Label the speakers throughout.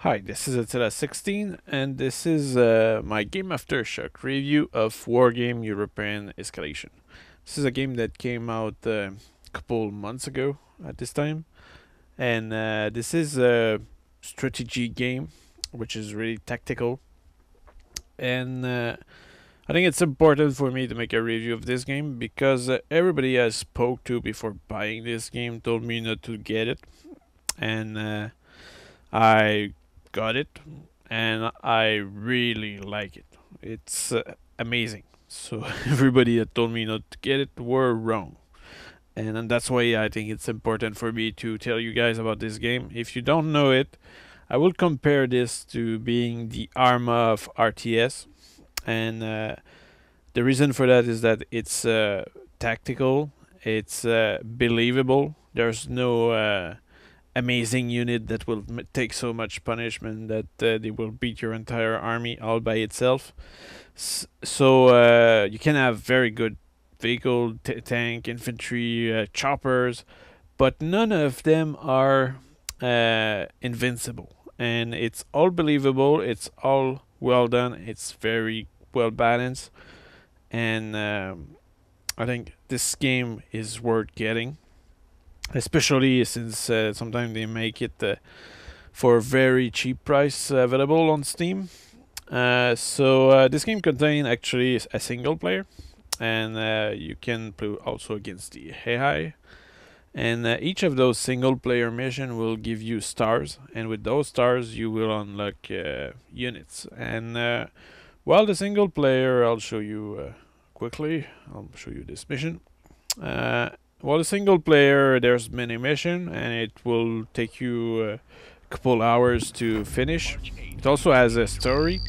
Speaker 1: Hi, this is RTS 16, and this is my Game Aftershock review of Wargame European Escalation. This is a game that came out a couple months ago at this time, and this is a strategy game, which is really tactical. And I think it's important for me to make a review of this game because everybody I spoke to before buying this game told me not to get it, and I got it, and I really like it. It's amazing. So everybody that told me not to get it were wrong. And that's why I think it's important for me to tell you guys about this game. If you don't know it, I will compare this to being the Arma of RTS. And the reason for that is that it's tactical, it's believable. There's no amazing unit that will take so much punishment that they will beat your entire army all by itself. So you can have very good vehicle, tank, infantry, choppers, but none of them are invincible. And it's all believable. It's all well done. It's very well balanced, and I think this game is worth getting, especially since sometimes they make it for a very cheap price available on Steam. So this game contains actually a single player, and you can play also against the AI. And each of those single player mission will give you stars, and with those stars you will unlock units. And while the single player, I'll show you quickly. I'll show you this mission. While the single player, there's many mission, and it will take you a couple hours to finish. It also has a story,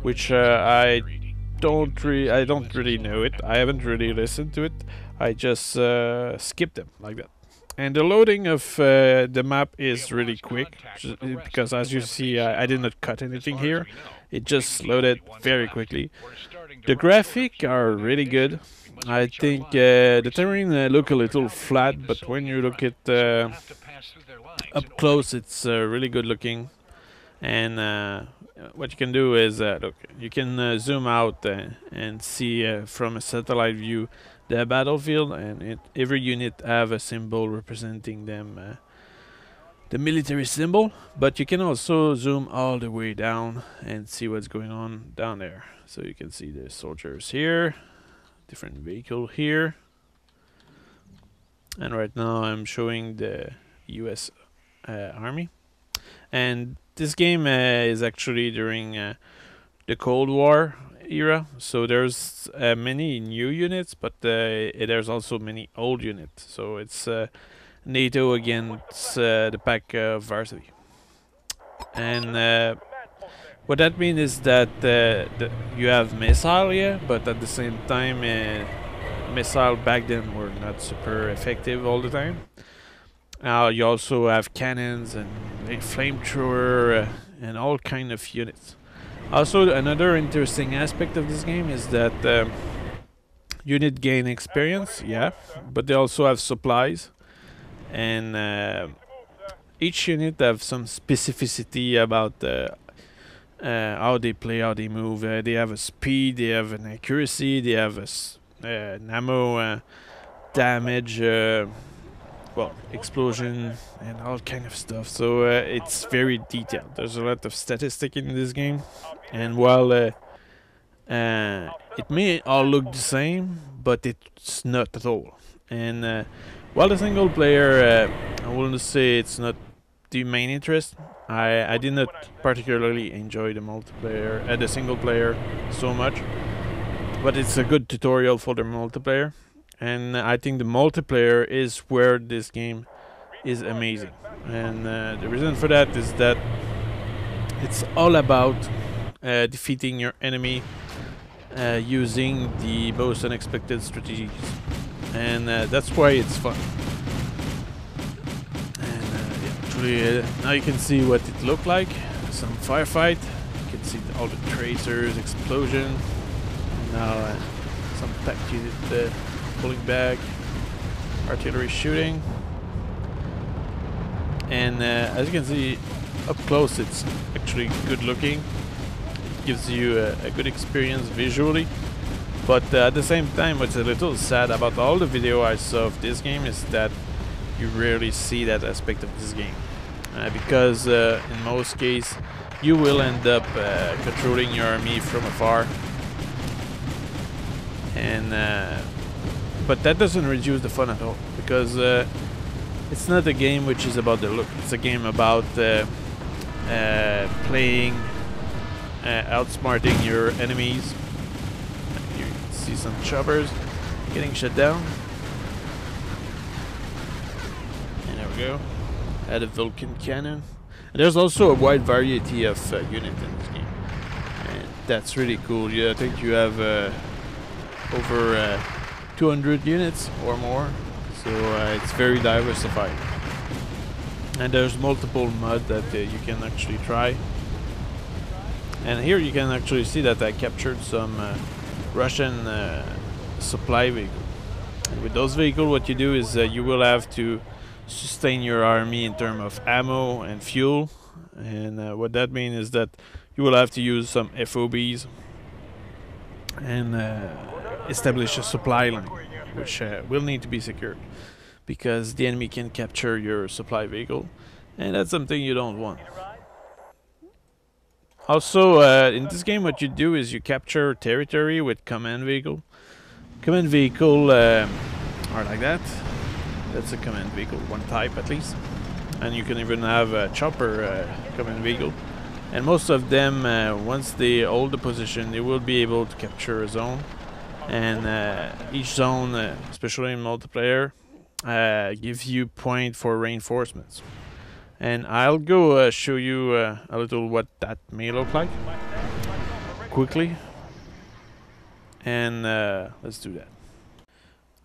Speaker 1: which I don't really know it. I haven't really listened to it. I just skipped them like that. And the loading of the map is really quick, because as you see, I did not cut anything here. It just loaded very quickly. The graphics are really good. I think the terrain look a little flat, but when you look at up close, it's really good looking. And what you can do is look, you can zoom out and see from a satellite view the battlefield, and every unit have a symbol representing them, the military symbol. But you can also zoom all the way down and see what's going on down there. So you can see the soldiers here, different vehicle here, and right now I'm showing the US Army. And this game is actually during the Cold War era, so there's many new units, but there's also many old units. So it's NATO against the Pack of Varsity. And what that means is that you have missile, yeah, but at the same time, missile back then were not super effective all the time. You also have cannons and a flamethrower and all kind of units. Also, another interesting aspect of this game is that unit gain experience, yeah, but they also have supplies, and each unit have some specificity about how they play, how they move. They have a speed, they have an accuracy, they have an ammo damage. Well, explosion and all kind of stuff. So it's very detailed. There's a lot of statistic in this game, and while it may all look the same, but it's not at all. And while the single player, I wouldn't say it's not the main interest. I did not particularly enjoy the multiplayer, the single player so much, but it's a good tutorial for the multiplayer. And I think the multiplayer is where this game is amazing. And the reason for that is that it's all about defeating your enemy using the most unexpected strategies. And that's why it's fun. And yeah, actually, now you can see what it looked like. Some firefight. You can see all the tracers, explosion. And now some pack unit pulling back, artillery shooting, and as you can see, up close it's actually good looking. It gives you a good experience visually. But at the same time, what's a little sad about all the video I saw of this game is that you rarely see that aspect of this game. Because in most cases, you will end up controlling your army from afar. And but that doesn't reduce the fun at all, because it's not a game which is about the look. It's a game about playing, outsmarting your enemies. You see some choppers getting shut down. And there we go. Add a Vulcan cannon. And there's also a wide variety of units in this game. And that's really cool. Yeah, I think you have over 200 units or more. So it's very diversified. And there's multiple mods that you can actually try. And here you can actually see that I captured some Russian supply vehicles. And with those vehicles, what you do is you will have to sustain your army in terms of ammo and fuel. And what that means is that you will have to use some FOBs and establish a supply line, which will need to be secured, because the enemy can capture your supply vehicle, and that's something you don't want. Also, in this game, what you do is you capture territory with command vehicle. Command vehicle are like that. That's a command vehicle, one type at least. And you can even have a chopper command vehicle. And most of them, once they hold the position, they will be able to capture a zone. And each zone, especially in multiplayer, gives you point for reinforcements. And I'll go show you a little what that may look like quickly. And let's do that.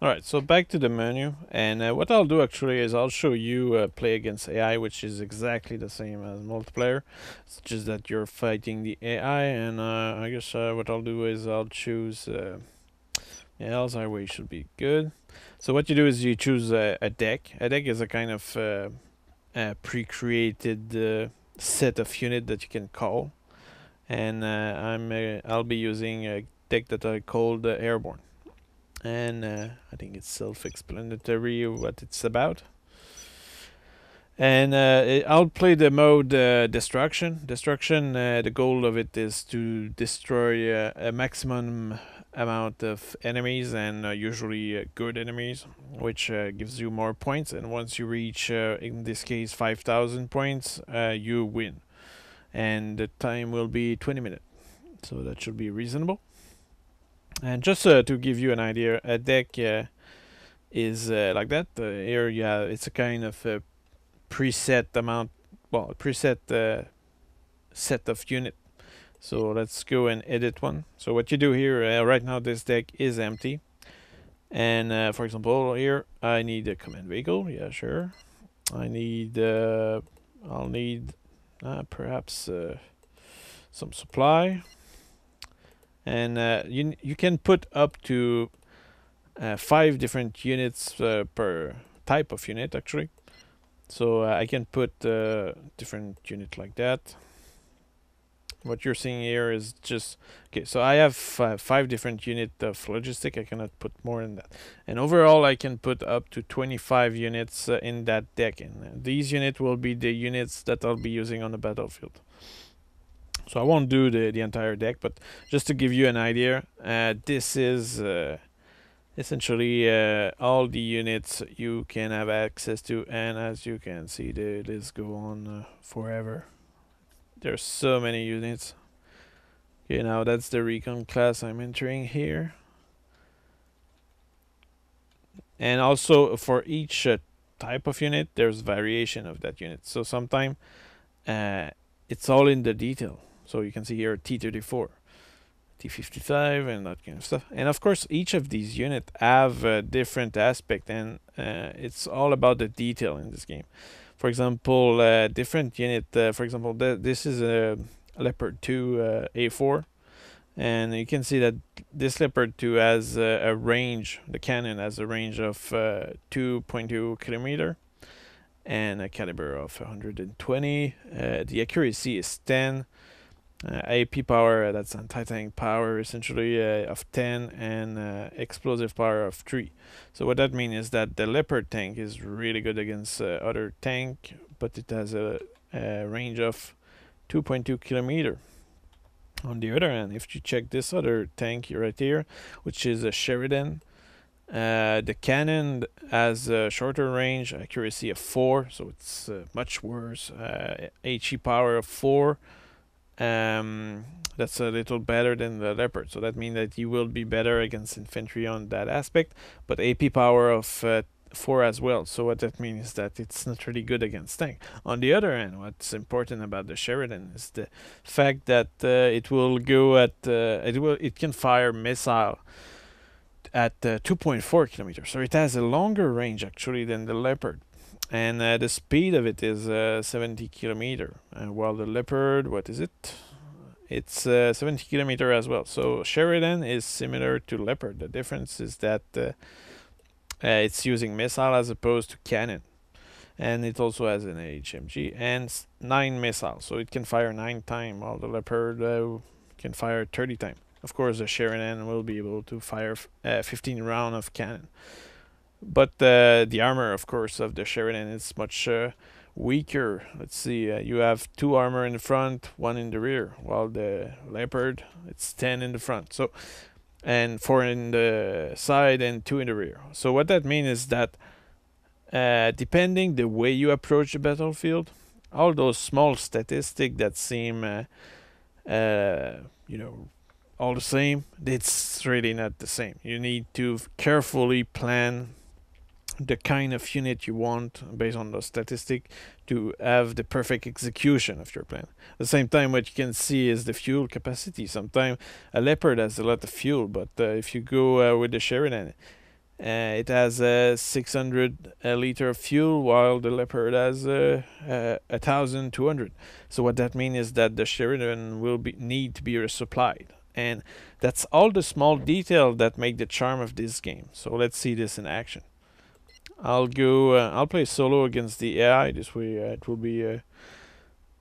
Speaker 1: Alright, so back to the menu, and what I'll do actually is I'll show you play against AI, which is exactly the same as multiplayer. It's just that you're fighting the AI, and I guess what I'll do is I'll choose yeah, Alzheimer's way should be good. So what you do is you choose a deck. A deck is a kind of pre-created set of unit that you can call, and I'll be using a deck that I called Airborne. And I think it's self-explanatory what it's about. And I'll play the mode Destruction. Destruction, the goal of it is to destroy a maximum amount of enemies, and usually good enemies, which gives you more points. And once you reach, in this case, 5,000 points, you win. And the time will be 20 minutes. So that should be reasonable. And just to give you an idea, a deck is like that. Here, yeah, it's a kind of preset amount, well, preset set of unit. So let's go and edit one. So what you do here, right now this deck is empty. And for example, here I need a command vehicle. Yeah, sure. I need, I'll need perhaps some supply. And you can put up to 5 different units per type of unit, actually. So I can put different unit like that. What you're seeing here is just okay. So I have 5 different unit of logistic. I cannot put more than that. And overall, I can put up to 25 units in that deck. And these units will be the units that I'll be using on the battlefield. So I won't do the entire deck, but just to give you an idea, this is essentially all the units you can have access to, and as you can see, the list go on forever. There's so many units. Okay, now that's the recon class I'm entering here. And also for each type of unit, there's variation of that unit. So sometimes it's all in the detail. So you can see here T-34, T-55, and that kind of stuff. And of course, each of these units have a different aspect, and it's all about the detail in this game. For example, different unit. For example, this is a Leopard 2 A4, and you can see that this Leopard 2 has a range. The cannon has a range of 2.2 kilometer. and a caliber of 120. The accuracy is 10. AP power, that's anti-tank power essentially, of 10, and explosive power of 3. So what that means is that the Leopard tank is really good against other tank, but it has a range of 2.2 kilometer. On the other hand, if you check this other tank right here, which is a Sheridan, the cannon has a shorter range, accuracy of 4, so it's much worse. HE power of 4. That's a little better than the Leopard, so that means that you will be better against infantry on that aspect, but AP power of 4 as well. So what that means is that it's not really good against tank. On the other hand, what's important about the Sheridan is the fact that it will go at it can fire missile at 2.4 kilometers, so it has a longer range actually than the Leopard. And the speed of it is 70 kilometer, while the Leopard, what is it? It's 70 kilometer as well. So Sheridan is similar to Leopard. The difference is that it's using missile as opposed to cannon, and it also has an HMG and 9 missiles, so it can fire 9 times, while the Leopard can fire 30 times. Of course, the Sheridan will be able to fire 15 rounds of cannon. But the armor, of course, of the Sheridan is much weaker. Let's see, you have 2 armor in the front, 1 in the rear, while the Leopard, it's 10 in the front. So, and 4 in the side and 2 in the rear. So what that means is that depending the way you approach the battlefield, all those small statistics that seem, all the same, it's really not the same. You need to carefully plan the kind of unit you want based on the statistic to have the perfect execution of your plan. At the same time, what you can see is the fuel capacity. Sometimes a Leopard has a lot of fuel, but if you go with the Sheridan, it has 600 liter of fuel, while the Leopard has 1,200. So what that means is that the Sheridan will need to be resupplied. And that's all the small detail that make the charm of this game. So let's see this in action. I'll go. I'll play solo against the AI. This way, it will be,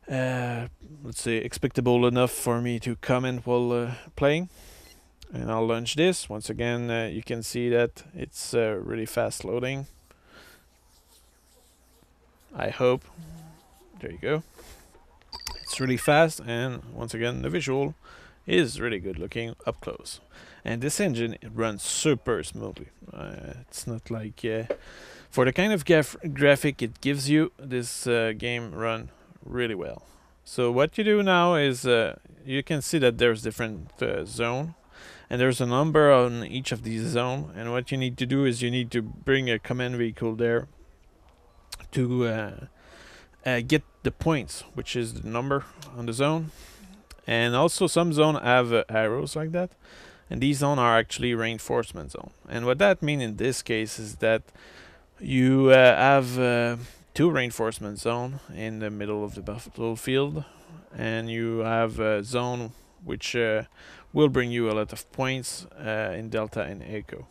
Speaker 1: let's say, expectable enough for me to comment while playing. And I'll launch this. Once again, you can see that it's really fast loading. I hope. There you go. It's really fast, and once again, the visual is really good looking up close. And this engine, it runs super smoothly. It's not like for the kind of graphic it gives you, this game run really well. So what you do now is you can see that there's different zone, and there's a number on each of these zone. And what you need to do is you need to bring a command vehicle there to get the points, which is the number on the zone. And also some zone have arrows like that. And these zones are actually reinforcement zone. And what that means in this case is that you have 2 reinforcement zone in the middle of the battlefield, and you have a zone which will bring you a lot of points in Delta and Echo.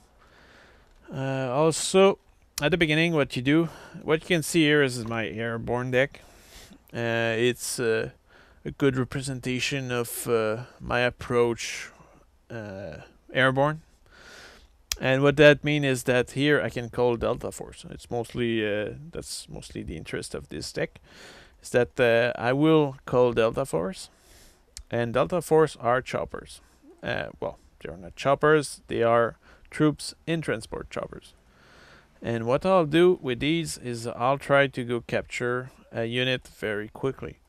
Speaker 1: Also, at the beginning, what you can see here is my airborne deck. It's a good representation of my approach airborne. And what that means is that here I can call Delta Force. It's mostly that's mostly the interest of this deck, is that I will call Delta Force, and Delta Force are choppers. Well, they're not choppers; they are troops in transport choppers. And what I'll do with these is I'll try to go capture a unit very quickly.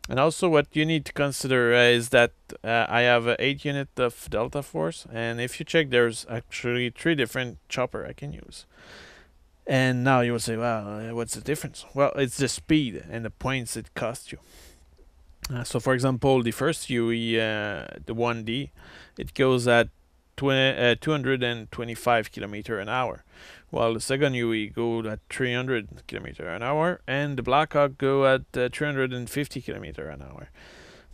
Speaker 1: And also what you need to consider is that I have 8 units of Delta Force, and if you check, there's actually 3 different chopper I can use. And now you will say, well, what's the difference? Well, it's the speed and the points it costs you. So for example, the first UE, the 1D, it goes at 225 kilometer an hour, while the second UE go at 300 kilometer an hour, and the Blackhawk go at 350 kilometer an hour.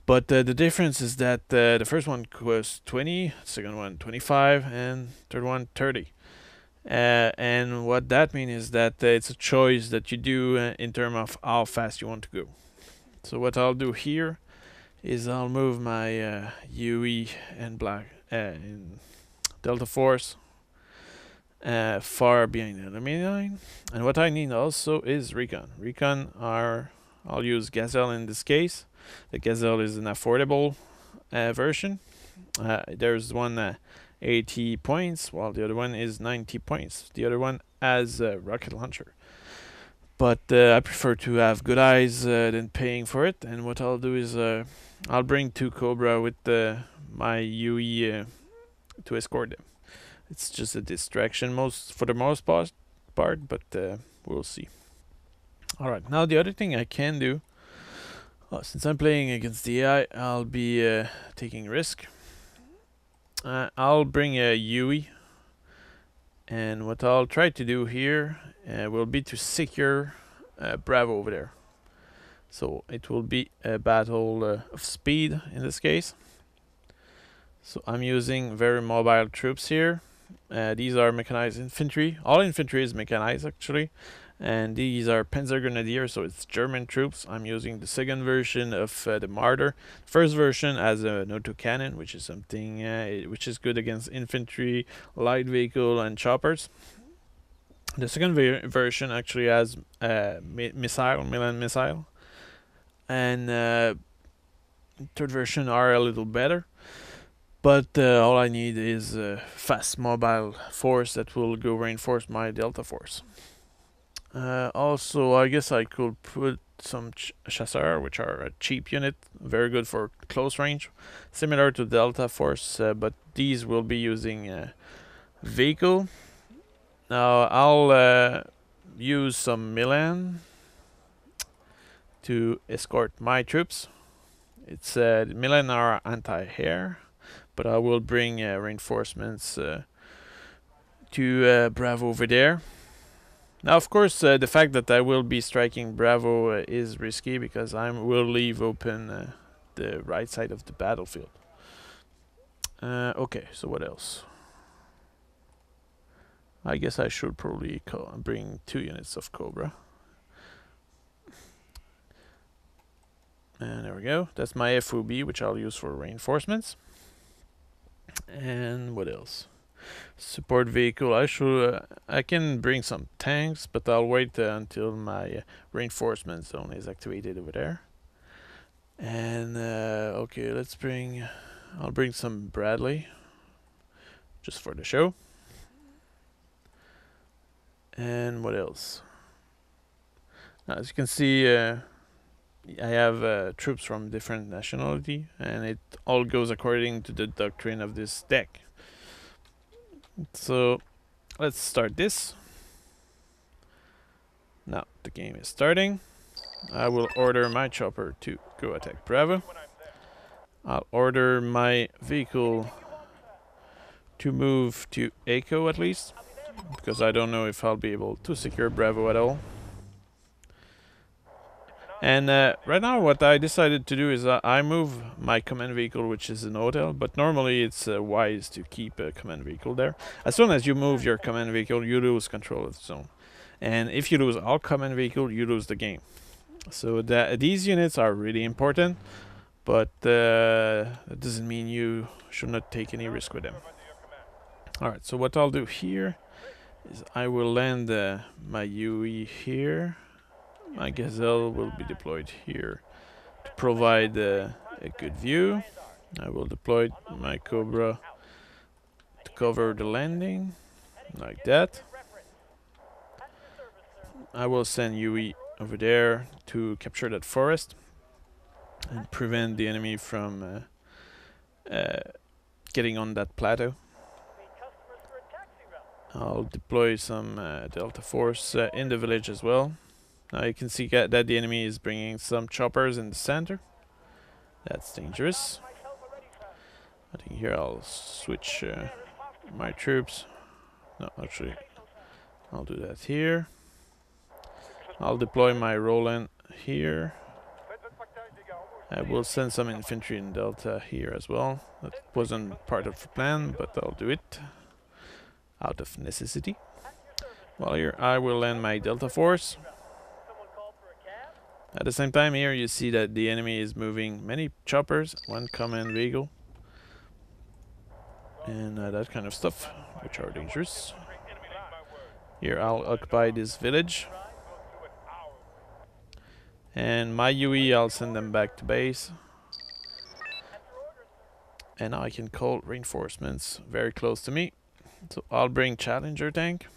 Speaker 1: But the difference is that the first one costs 20, second one 25, and third one 30. And what that means is that it's a choice that you do in terms of how fast you want to go. So what I'll do here is I'll move my UE and in Delta Force far behind the enemy line. And what I need also is recon. I'll use Gazelle in this case. The Gazelle is an affordable version. There's one 80 points, while the other one is 90 points. The other one has a rocket launcher. But I prefer to have good eyes than paying for it. And what I'll do is I'll bring 2 Cobra with my UE to escort them. It's just a distraction for the most part, but we'll see. Alright, now the other thing I can do, since I'm playing against the AI, I'll be taking risk. I'll bring a UE, and what I'll try to do here will be to secure Bravo over there. So it will be a battle of speed in this case. So I'm using very mobile troops here. These are mechanized infantry. All infantry is mechanized actually. And these are Panzer Grenadiers, so it's German troops. I'm using the second version of the Marder. First version has an autocannon, which is something which is good against infantry, light vehicle, and choppers. The second version actually has Milan missile, and third version are a little better. But all I need is a fast mobile force that will go reinforce my Delta Force. Also, I guess I could put some Chasseurs, which are a cheap unit, very good for close range, similar to Delta Force, but these will be using vehicle. Now I'll use some Milan to escort my troops. It's Milan are anti-air, but I will bring reinforcements to Bravo over there. Now, of course, the fact that I will be striking Bravo is risky because I will leave open the right side of the battlefield. Okay, so what else? I guess I should probably bring 2 units of Cobra. And there we go. That's my FOB, which I'll use for reinforcements. And what else? Support vehicle. I can bring some tanks, but I'll wait until my reinforcement zone is activated over there. And okay, I'll bring some Bradley just for the show. And what else? Now, as you can see, I have troops from different nationality, and it all goes according to the doctrine of this deck. So let's start this. Now the game is starting. I will order my chopper to go attack Bravo. I'll order my vehicle to move to Echo at least, because I don't know if I'll be able to secure Bravo at all. And right now what I decided to do is I move my command vehicle, which is an hotel, but normally it's wise to keep a command vehicle there. As soon as you move your command vehicle, you lose control of the zone. And if you lose all command vehicle, you lose the game. So these units are really important, but that doesn't mean you should not take any risk with them. Alright, so what I'll do here is I will land my UE here. My Gazelle will be deployed here to provide a good view. I will deploy my Cobra to cover the landing, like that. I will send UE over there to capture that forest and prevent the enemy from getting on that plateau. I'll deploy some Delta Force in the village as well. Now you can see that the enemy is bringing some choppers in the center. That's dangerous. I think here I'll switch my troops. No, actually, I'll do that here. I'll deploy my Roland here. I will send some infantry in Delta here as well. That wasn't part of the plan, but I'll do it out of necessity. Well, here I will land my Delta Force. At the same time, here you see that the enemy is moving many choppers, one command vehicle, and that kind of stuff, which are dangerous. Here I'll occupy this village. And my UE, I'll send them back to base. And now I can call reinforcements very close to me. So I'll bring Challenger tank.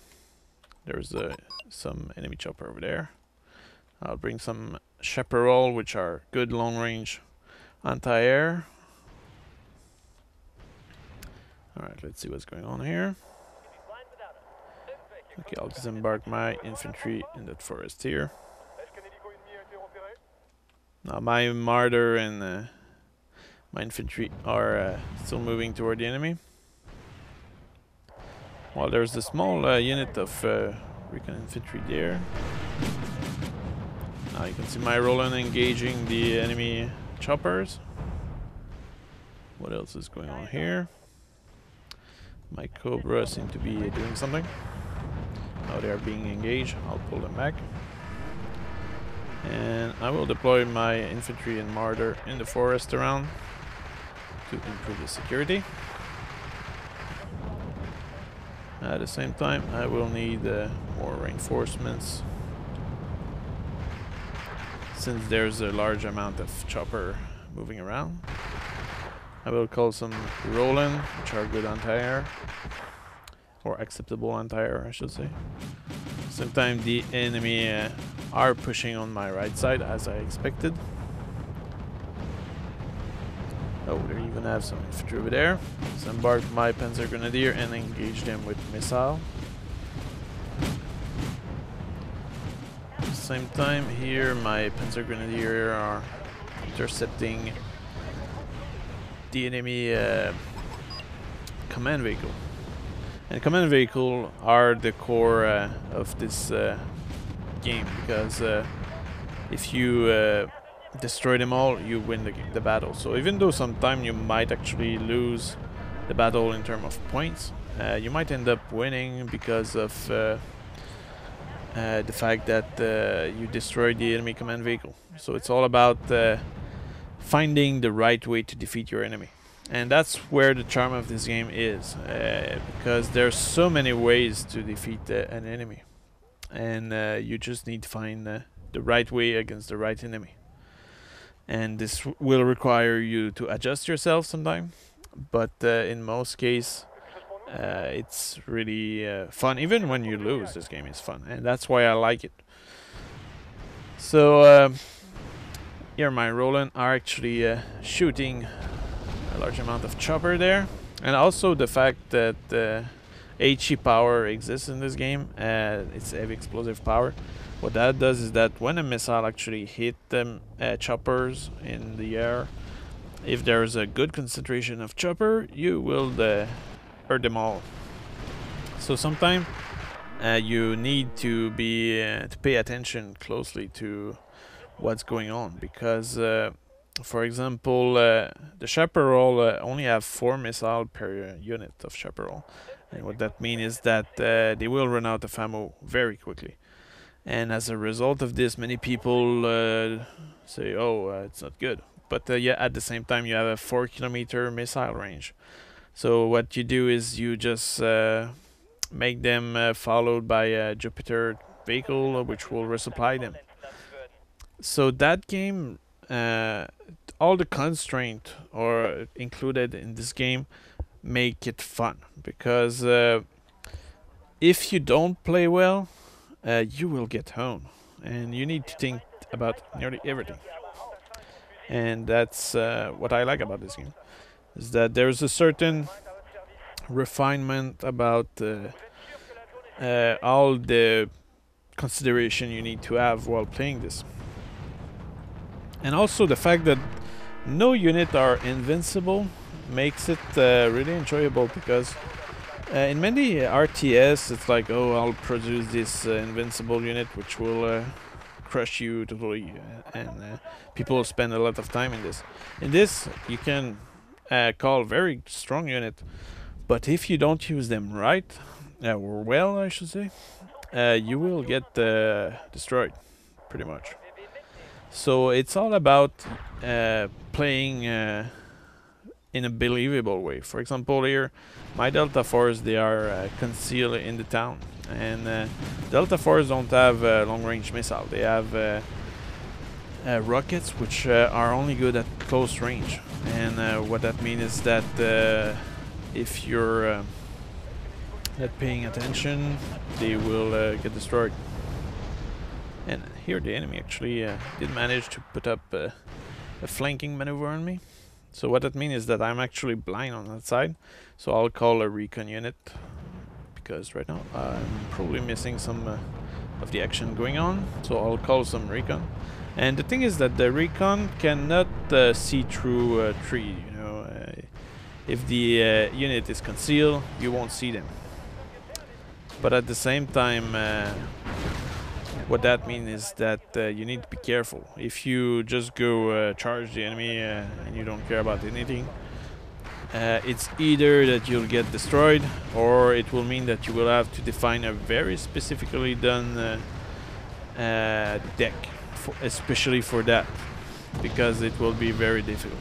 Speaker 1: There's some enemy chopper over there. I'll bring some Chaparral, which are good long range anti-air. Alright, let's see what's going on here. Okay, I'll disembark my infantry in that forest here. Now my Marder and my infantry are still moving toward the enemy. While there's a small unit of recon infantry there. Now you can see my Roland engaging the enemy choppers. What else is going on here? My Cobra seem to be doing something. Now they are being engaged. I'll pull them back. And I will deploy my infantry and Marder in the forest around to improve the security. At the same time, I will need more reinforcements, since there's a large amount of chopper moving around. I will call some Roland, which are good anti-air, or acceptable anti-air, I should say. Sometimes the enemy are pushing on my right side, as I expected. Oh, they even have some infantry over there. So embark my Panzer Grenadier and engage them with missile. At the same time, here my Panzer Grenadier are intercepting the enemy command vehicle. And command vehicle are the core of this game, because if you destroy them all, you win the battle. So even though sometimes you might actually lose the battle in terms of points, you might end up winning because of the fact that you destroyed the enemy command vehicle. So it's all about finding the right way to defeat your enemy. And that's where the charm of this game is, because there's so many ways to defeat an enemy. And you just need to find the right way against the right enemy. And this will require you to adjust yourself sometime, but in most cases it's really fun. Even when you lose, this game is fun, and that's why I like it. So here my Roland are actually shooting a large amount of chopper there, and also the fact that HE power exists in this game. It's heavy explosive power. What that does is that when a missile actually hit them choppers in the air, if there's a good concentration of chopper, you will hurt them all. So sometimes you need to be to pay attention closely to what's going on, because for example, the Chaparral only have 4 missiles per unit of Chaparral, and what that means is that they will run out of ammo very quickly. And as a result of this, many people say, oh, it's not good. But yeah, at the same time, you have a 4-kilometer missile range. So what you do is you just make them followed by a Jupiter vehicle, which will resupply them. So that game, all the constraints are included in this game make it fun. Because if you don't play well, you will get home, and you need to think about nearly everything. And that's what I like about this game, is that there's a certain refinement about all the consideration you need to have while playing this. And also the fact that no unit are invincible makes it really enjoyable, because in many RTS, it's like, oh, I'll produce this invincible unit which will crush you totally, and people spend a lot of time in this. In this, you can call very strong unit, but if you don't use them right, or well, I should say, you will get destroyed, pretty much. So it's all about playing in a believable way. For example, here, my Delta Force, they are concealed in the town. And Delta Force don't have long-range missile. They have rockets, which are only good at close range. And what that means is that if you're not paying attention, they will get destroyed. And here the enemy actually did manage to put up a flanking maneuver on me. So what that means is that I'm actually blind on that side. So I'll call a recon unit, because right now I'm probably missing some of the action going on. So I'll call some recon. And the thing is that the recon cannot see through a tree, you know. If the unit is concealed, you won't see them. But at the same time, what that means is that you need to be careful. If you just go charge the enemy and you don't care about anything, it's either that you'll get destroyed, or it will mean that you will have to define a very specifically done deck, especially for that, because it will be very difficult.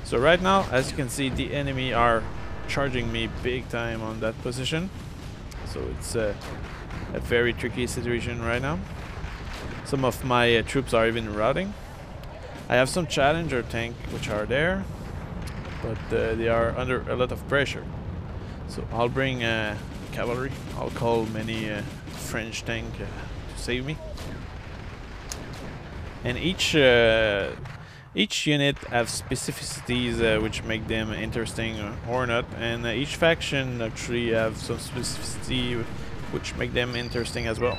Speaker 1: So right now, as you can see, the enemy are charging me big time on that position. So it's a very tricky situation right now. Some of my troops are even routing. I have some Challenger tank which are there, but they are under a lot of pressure. So I'll bring cavalry. I'll call many French tank to save me. And each unit have specificities which make them interesting or not, and each faction actually have some specificity which make them interesting as well.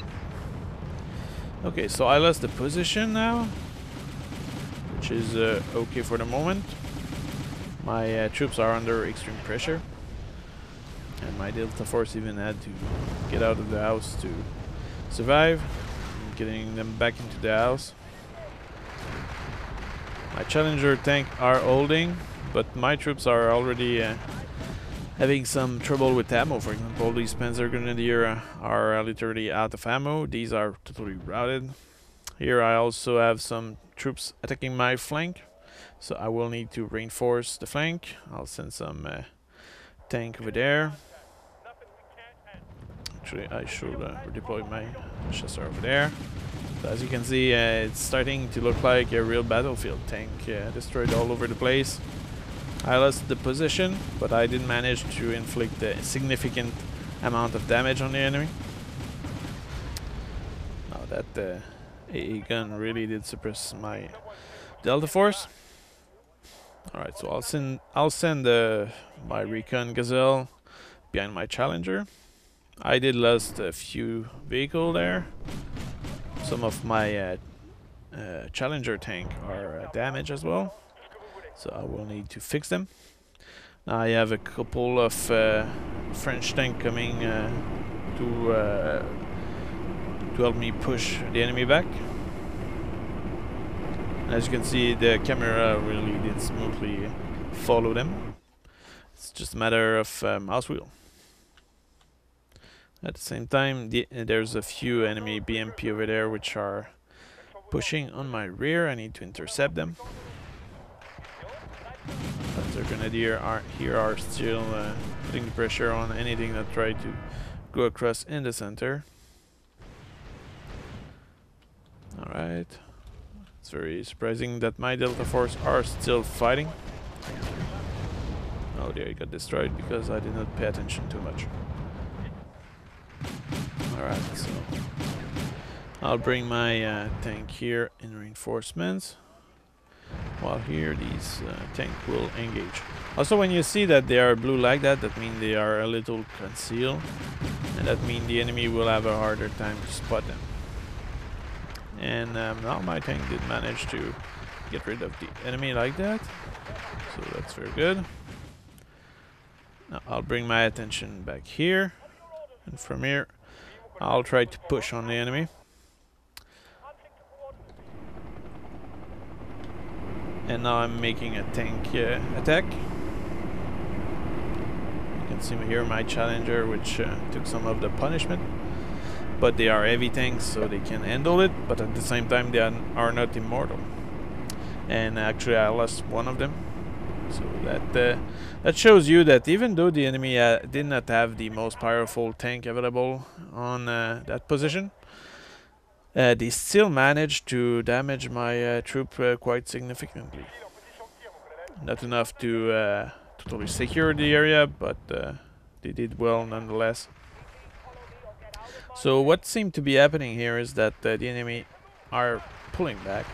Speaker 1: Okay, so I lost the position now, which is okay for the moment. My troops are under extreme pressure, and my Delta Force even had to get out of the house to survive, getting them back into the house. My Challenger tank are holding, but my troops are already having some trouble with ammo. For example, these Panzer Grenadier are literally out of ammo. These are totally routed. Here I also have some troops attacking my flank, so I will need to reinforce the flank. I'll send some tank over there. Actually, I should redeploy my chasseur over there. So as you can see, it's starting to look like a real battlefield. Tank destroyed all over the place. I lost the position, but I did manage to inflict a significant amount of damage on the enemy. Now that AA gun really did suppress my Delta Force. Alright, so I'll send my Recon Gazelle behind my Challenger. I did lost a few vehicles there. Some of my Challenger tank are damaged as well, so I will need to fix them. Now I have a couple of French tank coming to help me push the enemy back. As you can see, the camera really did smoothly follow them. It's just a matter of mouse wheel. At the same time, there's a few enemy BMP over there which are pushing on my rear. I need to intercept them. Panzer Grenadier are still putting the pressure on anything that try to go across in the center. Alright. It's very surprising that my Delta Force are still fighting. Oh, there, he got destroyed because I did not pay attention too much. Alright, so I'll bring my tank here in reinforcements, while here these tank will engage. Also, when you see that they are blue like that, that means they are a little concealed, and that means the enemy will have a harder time to spot them. And now my tank did manage to get rid of the enemy like that, so that's very good. Now I'll bring my attention back here, and from here I'll try to push on the enemy. And now I'm making a tank attack. You can see here my Challenger, which took some of the punishment. but they are heavy tanks, so they can handle it, but at the same time they are not immortal. And actually I lost one of them, so that shows you that even though the enemy did not have the most powerful tank available on that position, they still managed to damage my troop quite significantly. Not enough to totally secure the area, but they did well nonetheless. So what seemed to be happening here is that the enemy are pulling back,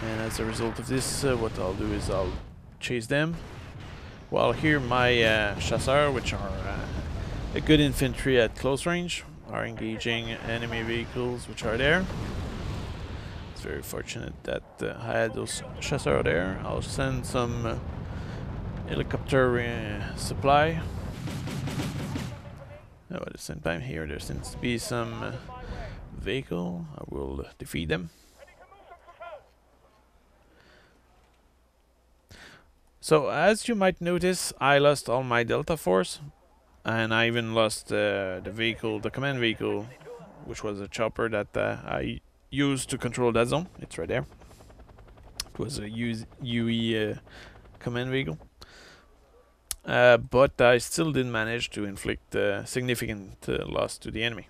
Speaker 1: and as a result of this, what I'll do is I'll chase them, while here my chasseurs, which are a good infantry at close range, are engaging enemy vehicles which are there. It's very fortunate that I had those chasseurs there. I'll send some helicopter supply. Oh, at the same time here there seems to be some vehicle. I will defeat them. So as you might notice, I lost all my Delta Force, and I even lost the vehicle, the command vehicle, which was a chopper that I used to control that zone. It's right there. It was a UE command vehicle. But I still did manage to inflict significant loss to the enemy.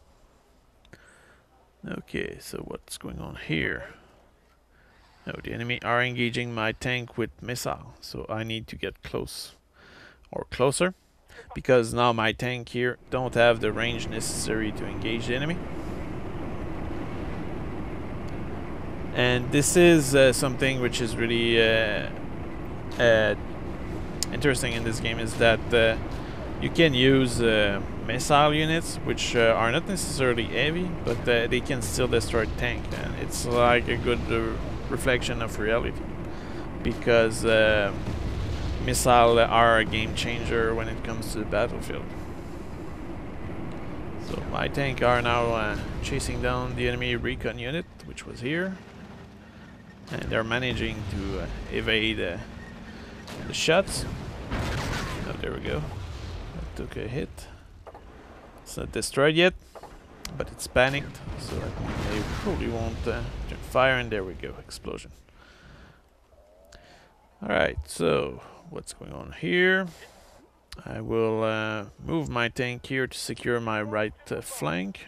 Speaker 1: Okay, so what's going on here? No, the enemy are engaging my tank with missile, so I need to get close or closer, because now my tank here don't have the range necessary to engage the enemy. And this is something which is really interesting in this game, is that you can use missile units which are not necessarily heavy, but they can still destroy tank, and it's like a good reflection of reality, because missiles are a game changer when it comes to the battlefield. So my tank are now chasing down the enemy recon unit, which was here, and they're managing to evade the shots. Oh, there we go. That took a hit. It's not destroyed yet, but it's panicked, so they probably won't fire, and there we go, explosion. Alright, so what's going on here? I will move my tank here to secure my right flank.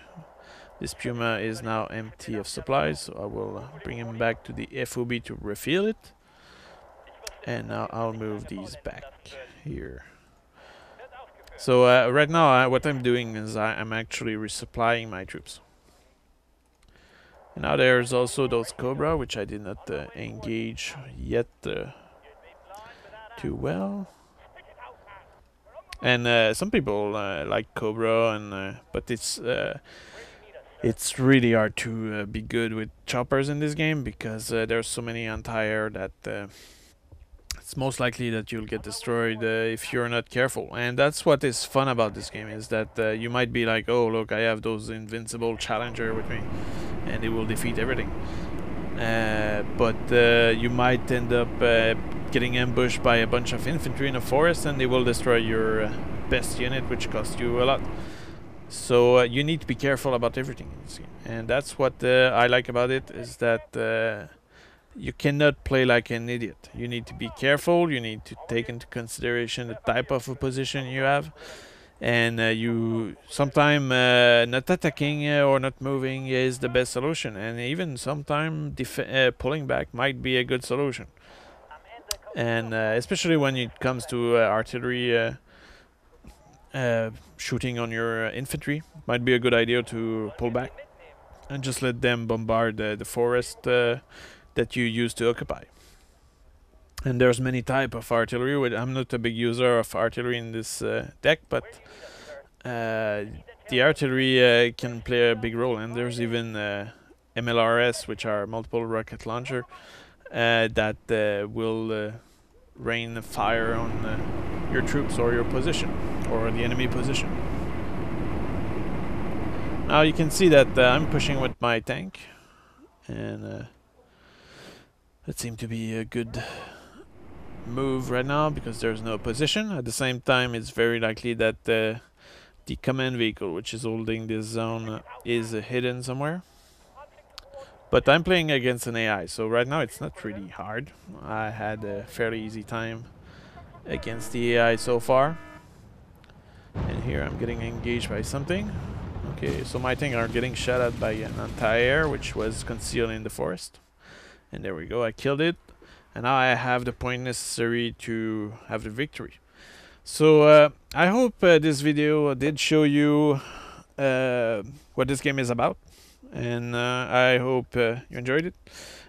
Speaker 1: This Puma is now empty of supplies, so I will bring him back to the FOB to refill it. And now I'll move these back here. So right now what I'm doing is I'm actually resupplying my troops. And now there's also those Cobra, which I did not engage yet too well. And some people like Cobra, and but it's really hard to be good with choppers in this game, because there's so many anti-air that it's most likely that you'll get destroyed if you're not careful. And that's what is fun about this game, is that you might be like, oh look, I have those invincible challenger with me, and they will defeat everything. But you might end up getting ambushed by a bunch of infantry in a forest, and they will destroy your best unit, which costs you a lot. So you need to be careful about everything in this game. And that's what I like about it, is that you cannot play like an idiot. You need to be careful, you need to take into consideration the type of opposition you have, and you sometimes not attacking or not moving is the best solution, and even sometimes pulling back might be a good solution. And especially when it comes to artillery shooting on your infantry, might be a good idea to pull back and just let them bombard the forest that you used to occupy. And there's many type of artillery. I'm not a big user of artillery in this deck, but the artillery can play a big role. And there's even MLRS, which are multiple rocket launcher, that will rain fire on your troops or your position, or the enemy position. Now you can see that I'm pushing with my tank, and that seemed to be a good move right now, because there's no opposition. At the same time, it's very likely that the command vehicle, which is holding this zone, is hidden somewhere. But I'm playing against an AI, so right now it's not really hard. I had a fairly easy time against the AI so far. And here I'm getting engaged by something. Okay, so my thing are getting shot at by an anti-air, which was concealed in the forest. And there we go, I killed it. And now I have the point necessary to have the victory. So I hope this video did show you what this game is about. And I hope you enjoyed it.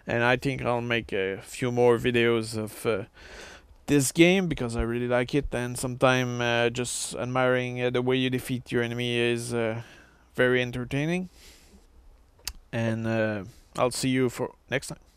Speaker 1: And I think I'll make a few more videos of this game because I really like it, and sometimes just admiring the way you defeat your enemy is very entertaining. And I'll see you for next time.